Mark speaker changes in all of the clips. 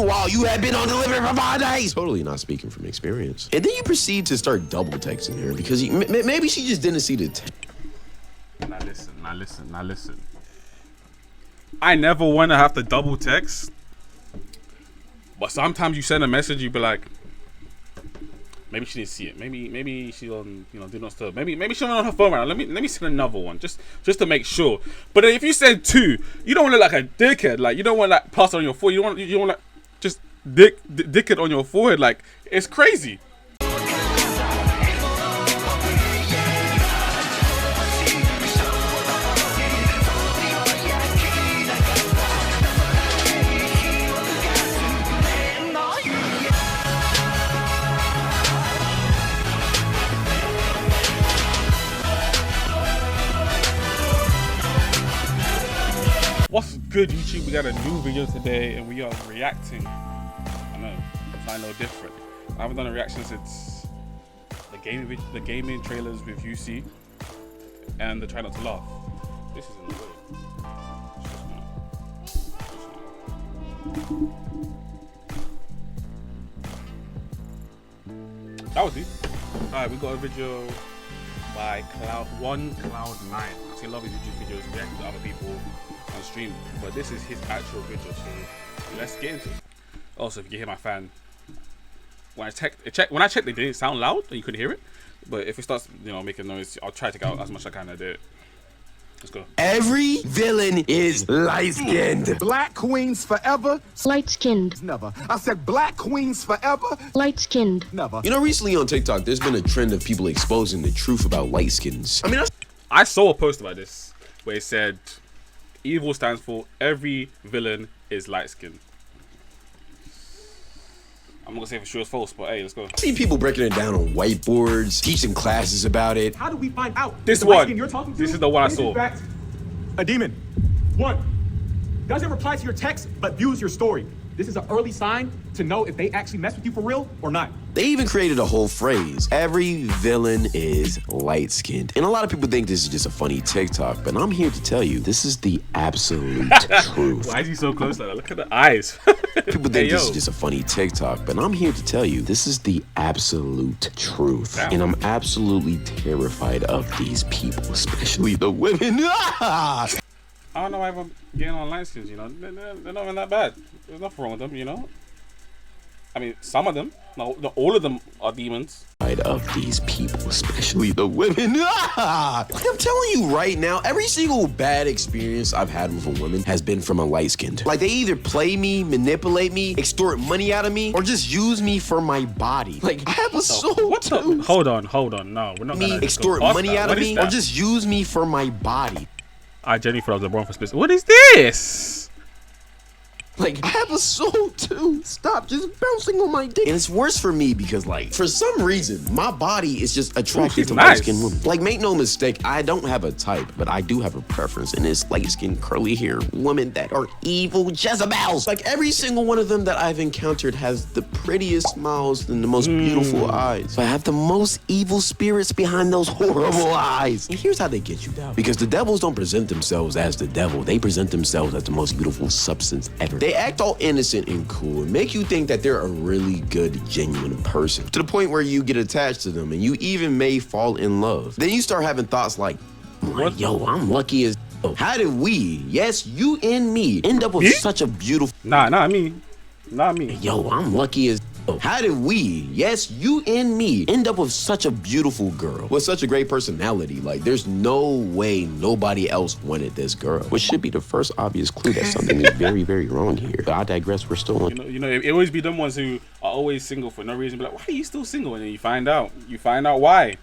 Speaker 1: while you had been on delivery for 5 days. Totally not speaking from experience. And then you proceed to start double texting her because maybe she just didn't see the text.
Speaker 2: Now listen. I never want to have to double text, but sometimes you send a message, you be like, maybe she didn't see it. Maybe she on, do not disturb. Maybe she went on her phone right now. Let me send another one just to make sure. But then if you send 2, you don't want to look like a dickhead. Like you don't want like plaster on your forehead. You don't want like just dickhead on your forehead. Like it's crazy. What's good, YouTube? We got a new video today and we are reacting. I know, it's not no different. I haven't done a reaction since the gaming trailers with UC and the Try Not to Laugh. This is in the way. That was it. Alright, we got a video by Cloud9. I see a lot of his YouTube videos reacting to other people on stream, but this is his actual video, so let's get into it. Also, if you can hear my fan, when I checked, it didn't sound loud and you couldn't hear it, but if it starts, making noise, I'll try to take out as much as I can. I do it. Let's go.
Speaker 1: Every villain is light-skinned.
Speaker 3: Black queens forever.
Speaker 4: Light-skinned.
Speaker 3: Never. I said black queens forever.
Speaker 4: Light-skinned.
Speaker 3: Never.
Speaker 1: Recently on TikTok, there's been a trend of people exposing the truth about light skins.
Speaker 2: I saw a post about this where it said evil stands for every villain is light-skinned. I'm not gonna say for sure it's false, but hey, let's go.
Speaker 1: I see people breaking it down on whiteboards, teaching classes about it.
Speaker 3: How do we find out?
Speaker 2: This one. You're talking to? This is the one I saw.
Speaker 3: Fact, a demon. 1. Doesn't reply to your text, but views your story. This is an early sign to know if they actually mess with you for real or not.
Speaker 1: They even created a whole phrase. Every villain is light-skinned. And a lot of people think this is just a funny TikTok, but I'm here to tell you, this is the absolute truth.
Speaker 2: Why is he so close like that? Look at the eyes.
Speaker 1: People think this is just a funny TikTok, but I'm here to tell you, this is the absolute truth. Damn. And I'm absolutely terrified of these people, especially the women.
Speaker 2: I don't know why everyone getting on Lightskins, they're not even that bad. There's nothing wrong with them, I mean, some of them, not all of them are demons.
Speaker 1: Of these people, especially the women. Like I'm telling you right now, every single bad experience I've had with a woman has been from a light-skinned. Like they either play me, manipulate me, extort money out of me, or just use me for my body. Like I have a soul.
Speaker 2: What the? Hold on. No, we're not gonna
Speaker 1: extort money out of me, or just use me for my body.
Speaker 2: I genuinely thought I was a wrong for space. What is this?
Speaker 1: Like, I have a soul too. Stop just bouncing on my dick. And it's worse for me because, like, for some reason, my body is just attracted to light-skinned women. Like, make no mistake, I don't have a type, but I do have a preference. And it's light-skinned, curly-haired women that are evil Jezebels. Like, every single one of them that I've encountered has the prettiest smiles and the most beautiful eyes. But I have the most evil spirits behind those horrible eyes. And here's how they get you down. Because the devils don't present themselves as the devil. They present themselves as the most beautiful substance ever. They act all innocent and cool and make you think that they're a really good, genuine person, to the point where you get attached to them and you even may fall in love. Then you start having thoughts like, yo, I'm lucky as how did we, yes, you and me, end up with such a beautiful...
Speaker 2: Not me.
Speaker 1: Yo, I'm lucky as... How did we, yes, you and me, end up with such a beautiful girl with such a great personality? Like, there's no way nobody else wanted this girl, which should be the first obvious clue that something is very, very wrong here. But I digress. We're still on.
Speaker 2: It always be them ones who are always single for no reason. Be like, why are you still single? And then you find out why.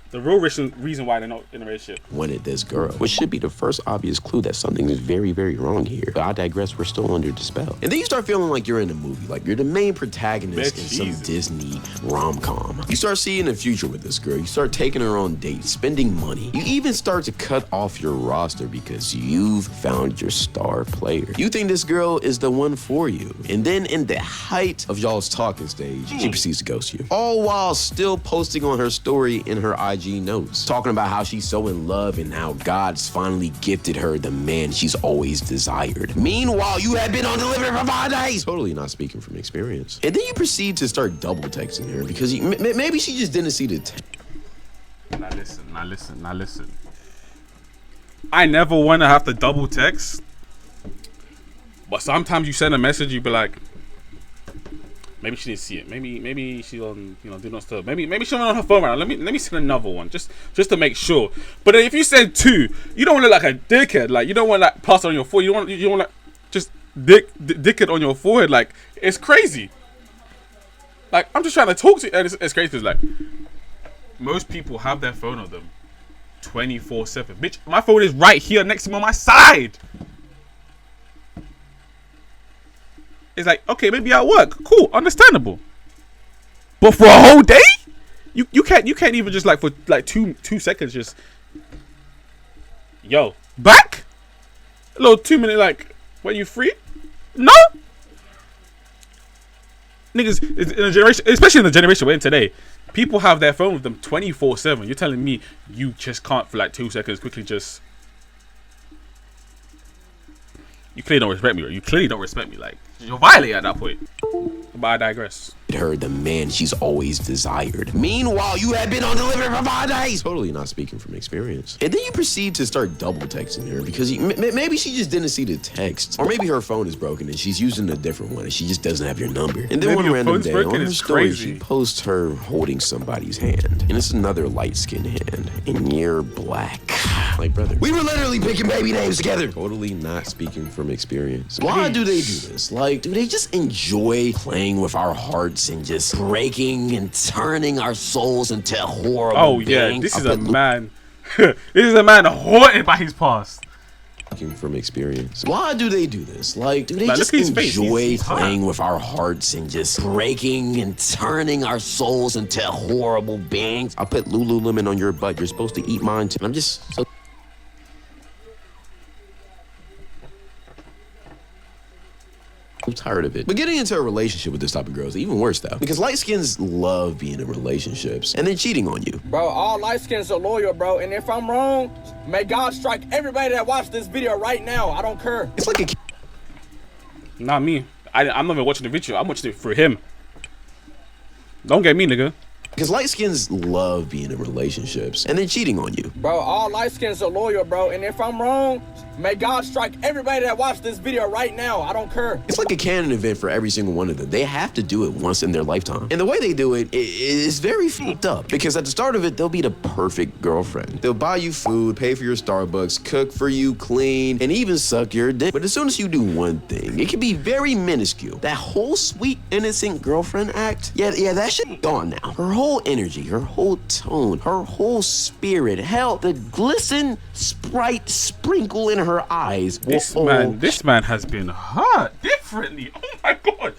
Speaker 2: The real reason why they're not in a relationship.
Speaker 1: Wanted this girl, which should be the first obvious clue that something is very, very wrong here. But I digress. We're still under the spell. And then you start feeling like you're in a movie, like you're the main protagonist in some Disney rom-com. You start seeing the future with this girl. You start taking her on dates, spending money. You even start to cut off your roster because you've found your star player. You think this girl is the one for you. And then in the height of y'all's talking stage, she proceeds to ghost you. All while still posting on her story in her IG notes, talking about how she's so in love and how God's finally gifted her the man she's always desired. Meanwhile, you had been on delivery for 5 days. Totally not speaking from experience. And then you proceed to start double texting her because maybe she just didn't see the text.
Speaker 2: Now listen. I never want to have to double text, but sometimes you send a message, you be like, maybe she didn't see it. Maybe she's on, do not disturb. Maybe she's on her phone right now. Let me send another one just to make sure. But then if you send 2, you don't want to look like a dickhead. Like, you don't want to like plaster on your forehead. You don't want to just dick it on your forehead. Like, it's crazy. Like, I'm just trying to talk to you, and it's crazy. It's like most people have their phone on them 24/7. Bitch, my phone is right here next to me on my side. It's like, okay, maybe at work, cool, understandable. But for a whole day, you can't even just like for like two seconds just, yo, back, a little 2-minute like, when you free? No, niggas in a generation, especially in the generation we're in today, people have their phone with them 24/7. You're telling me you just can't for like 2 seconds quickly just. You clearly don't respect me, or you clearly don't respect me. Like, you're violating at that point. But I digress.
Speaker 1: Her the man she's always desired. Meanwhile, you had been on delivery for 5 days. Totally not speaking from experience. And then you proceed to start double texting her because maybe she just didn't see the text, or maybe her phone is broken and she's using a different one and she just doesn't have your number. And then one random day on her story, she posts her holding somebody's hand, and it's another light-skinned hand, and you're black. Like, brother, we were literally picking baby names together. Totally not speaking from experience. Why do they do this? Like, do they just enjoy playing with our hearts and just breaking and turning our souls into horrible?
Speaker 2: Oh yeah, this is a man. This is a man haunted by his past.
Speaker 1: From experience. Why do they do this? Like, do they just enjoy playing with our hearts and just breaking and turning our souls into horrible beings? I put Lululemon on your butt. You're supposed to eat mine too. I'm just so I'm tired of it. But getting into a relationship with this type of girl is even worse though, because light-skins love being in relationships and then cheating on you.
Speaker 4: Bro, all light-skins are loyal, bro, and if I'm wrong, may God strike everybody that watched this video right now. I don't care.
Speaker 1: It's like
Speaker 2: not me. I'm not even watching the video. I'm watching it for him. Don't get me, nigga.
Speaker 1: Because light-skins love being in relationships and then cheating on you.
Speaker 4: Bro, all light-skins are loyal, bro, and if I'm wrong, may God strike everybody that watched this video right now. I don't care.
Speaker 1: It's like a canon event for every single one of them. They have to do it once in their lifetime. And the way they do it is very fucked up, because at the start of it, they'll be the perfect girlfriend. They'll buy you food, pay for your Starbucks, cook for you, clean, and even suck your dick. But as soon as you do one thing, it can be very minuscule. That whole sweet, innocent girlfriend act, yeah, that shit gone now. Her whole energy, her whole tone, her whole spirit, hell, the glisten Sprite sprinkle in her eyes.
Speaker 2: This man has been hurt differently. Oh my god.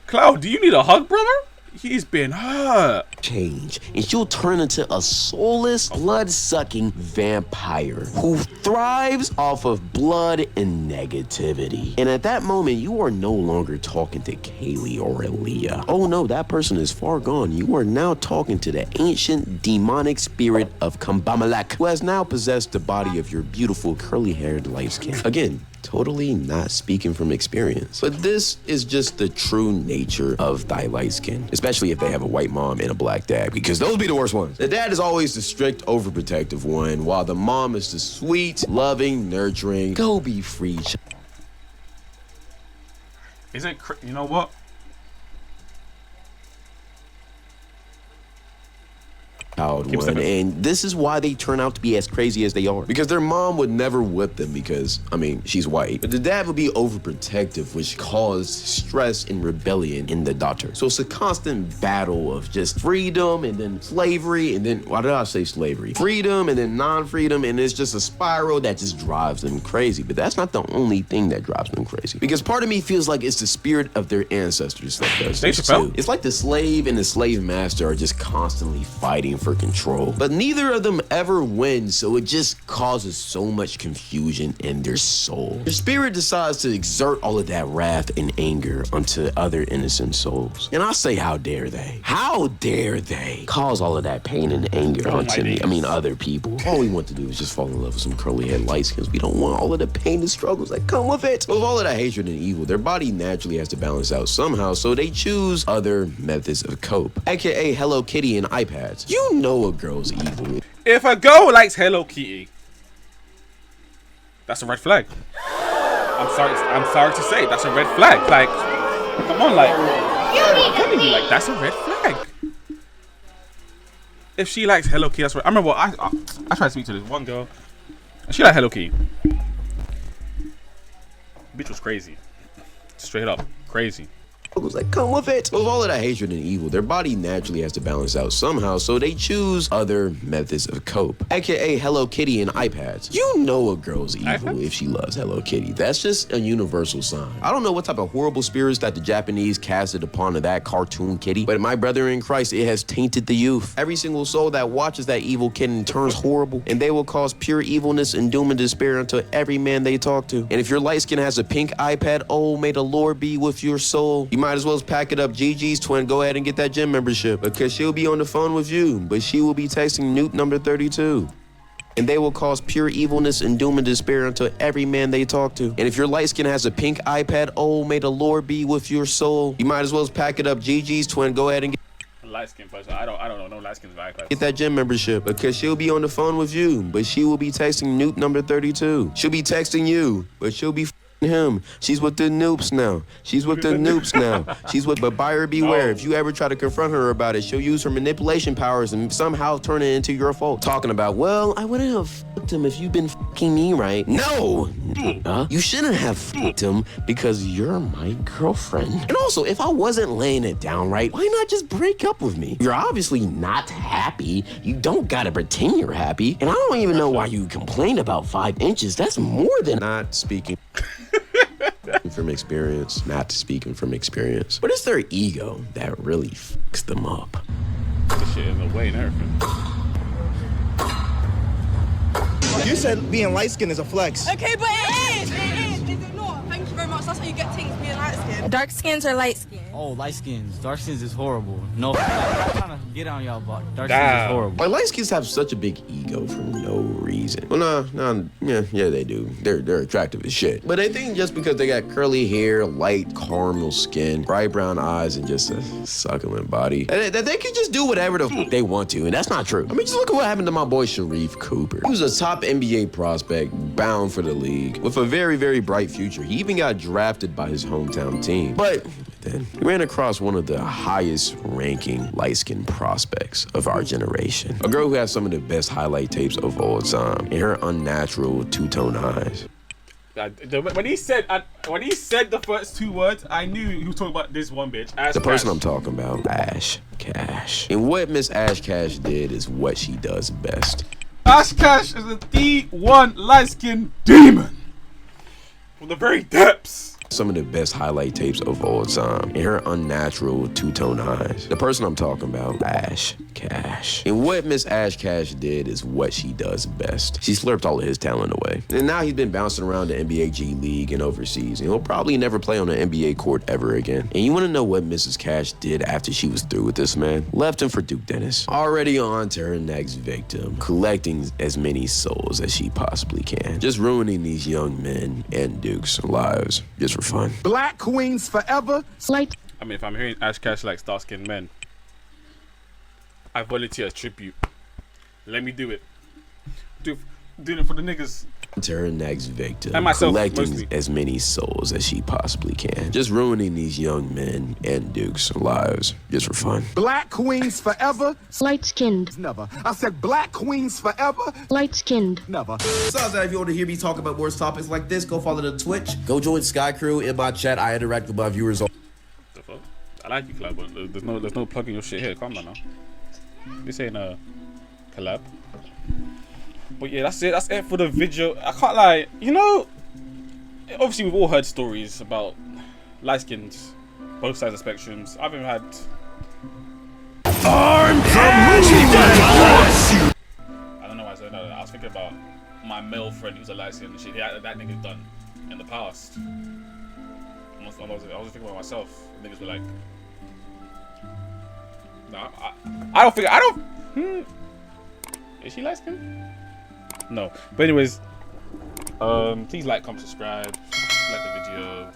Speaker 2: Cloud, do you need a hug, brother? He's been hurt.
Speaker 1: Change, and she'll turn into a soulless, blood-sucking vampire who thrives off of blood and negativity. And at that moment, you are no longer talking to Kaylee or Aaliyah. Oh no, that person is far gone. You are now talking to the ancient demonic spirit of Kambamalak, who has now possessed the body of your beautiful curly-haired light skin. Again, totally not speaking from experience. But this is just the true nature of thy light skin, especially if they have a white mom and a black dad, because those be the worst ones. The dad is always the strict, overprotective one, while the mom is the sweet, loving, nurturing, go be free.
Speaker 2: Is it, you know what?
Speaker 1: One, and this is why they turn out to be as crazy as they are, because their mom would never whip them because, I mean, she's white, but the dad would be overprotective, which caused stress and rebellion in the daughter. So it's a constant battle of just freedom and then slavery, and then, why did I say slavery? Freedom and then non-freedom, and it's just a spiral that just drives them crazy. But that's not the only thing that drives them crazy, because part of me feels like it's the spirit of their ancestors that does this too. It's like the slave and the slave master are just constantly fighting for for control. But neither of them ever win, so it just causes so much confusion in their soul. Their spirit decides to exert all of that wrath and anger onto other innocent souls. And I say, how dare they? How dare they cause all of that pain and anger onto me? I mean, other people. All we want to do is just fall in love with some curly head lightskins. We don't want all of the pain and struggles that come with it. With all of that hatred and evil, their body naturally has to balance out somehow, so they choose other methods of cope, aka Hello Kitty and iPads. You know a girl's evil.
Speaker 2: If a girl likes Hello Kitty, that's a red flag. I'm sorry to say, that's a red flag. Like, come on, like, I'm telling you, like, that's a red flag. If she likes Hello Kitty, that's right. I remember I tried to speak to this one girl, and she liked Hello Kitty. Bitch was crazy. Straight up crazy.
Speaker 1: That come with it. With all of that hatred and evil, their body naturally has to balance out somehow, so they choose other methods of cope, aka Hello Kitty and iPads. You know a girl's evil if she loves Hello Kitty. That's just a universal sign. I don't know what type of horrible spirits that the Japanese casted upon that cartoon kitty, but my brother in Christ, it has tainted the youth. Every single soul that watches that evil kitten turns horrible, and they will cause pure evilness and doom and despair unto every man they talk to. And if your light skin has a pink iPad, oh, may the Lord be with your soul. You might as well pack it up. Gigi's twin, go ahead and get that gym membership, because she'll be on the phone with you, but she will be texting Newt number 32. And they will cause pure evilness and doom and despair unto every man they talk to. And if your light skin has a pink iPad, oh, may the Lord be with your soul. You might as well pack it up. Gigi's twin, go ahead and get
Speaker 2: Light skin person. I don't know no light skins iPads.
Speaker 1: Get that gym membership, because she'll be on the phone with you, but she will be texting Newt number 32. She'll be texting you, but she'll be him. She's with the noobs now. She's with the noobs now. She's with, but buyer beware. No. If you ever try to confront her about it, she'll use her manipulation powers and somehow turn it into your fault. Talking about, well, I wouldn't have fucked him if you'd been fucking me, right? No! You shouldn't have fucked him because you're my girlfriend. And also, if I wasn't laying it down right, why not just break up with me? You're obviously not happy. You don't gotta pretend you're happy. And I don't even know why you complain about 5 inches. That's more than not speaking. From experience, not speaking from experience. But it's their ego that really fucks them up.
Speaker 2: This shit in the way and everything.
Speaker 5: You said being light skinned is a flex.
Speaker 6: Okay, but it is. It is not. Thank you very much. That's how you get things being light skinned. Dark skins or light skins?
Speaker 7: Oh, light skins. Dark skins is horrible. No, I'm trying to get on y'all, but dark skins is horrible.
Speaker 1: Why light skins have such a big ego for no reason? Well, yeah, they do. They're attractive as shit. But I think just because they got curly hair, light caramel skin, bright brown eyes, and just a succulent body, that they can just do whatever the fuck they want to, and that's not true. I mean, just look at what happened to my boy Sharif Cooper. He was a top NBA prospect, bound for the league, with a very, very bright future. He even got drafted by his hometown team. But then he ran across one of the highest ranking light-skinned prospects of our generation. A girl who has some of the best highlight tapes of all time, and her unnatural two-tone eyes.
Speaker 2: When he said the first 2 words, I knew he was talking about this one bitch.
Speaker 1: The person I'm talking about, Ash Cash. And what Miss Ash Cash did is what she does best.
Speaker 2: Ash Cash is a D1 light-skinned demon from the very depths.
Speaker 1: Some of the best highlight tapes of all time, and her unnatural two-tone eyes. The person I'm talking about, Ash Cash. And what Miss Ash Cash did is what she does best. She slurped all of his talent away. And now he's been bouncing around the NBA G League and overseas, and he'll probably never play on an NBA court ever again. And you wanna know what Mrs. Cash did after she was through with this man? Left him for Duke Dennis. Already on to her next victim, collecting as many souls as she possibly can. Just ruining these young men and Duke's lives, just for fun.
Speaker 5: Black queens forever.
Speaker 2: I mean, if I'm hearing Ash Cash likes dark-skinned men, I volunteer a tribute. Let me do it. Do it for the niggas.
Speaker 1: To her next victim,
Speaker 2: and myself,
Speaker 1: collecting
Speaker 2: mostly
Speaker 1: as many souls as she possibly can. Just ruining these young men and Duke's lives, just for fun.
Speaker 5: Black queens forever.
Speaker 8: Light-skinned.
Speaker 5: Never. I said black queens forever.
Speaker 8: Light-skinned.
Speaker 5: Never.
Speaker 1: Besides that, if you want to hear me talk about more topics like this, go follow the Twitch. Go join Sky Crew in my chat. I interact with my viewers all.
Speaker 2: The fuck? I like you, collab, but there's no plugging your shit here. Calm down now. This ain't a collab. But yeah, that's it. That's it for the video. I can't lie. You know, obviously we've all heard stories about light skins, both sides of spectrums. I've even had. was thinking about my male friend who's a light skin and shit. Yeah, that nigga's done in the past. I was thinking about myself. Niggas were like, nah, I don't think, is she light skinned? No. But anyways, please like, comment, subscribe, like the video,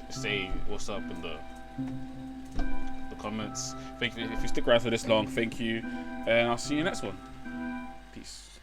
Speaker 2: say what's up in the comments. Thank you if you stick around for this long. Thank you, and I'll see you next one. Peace.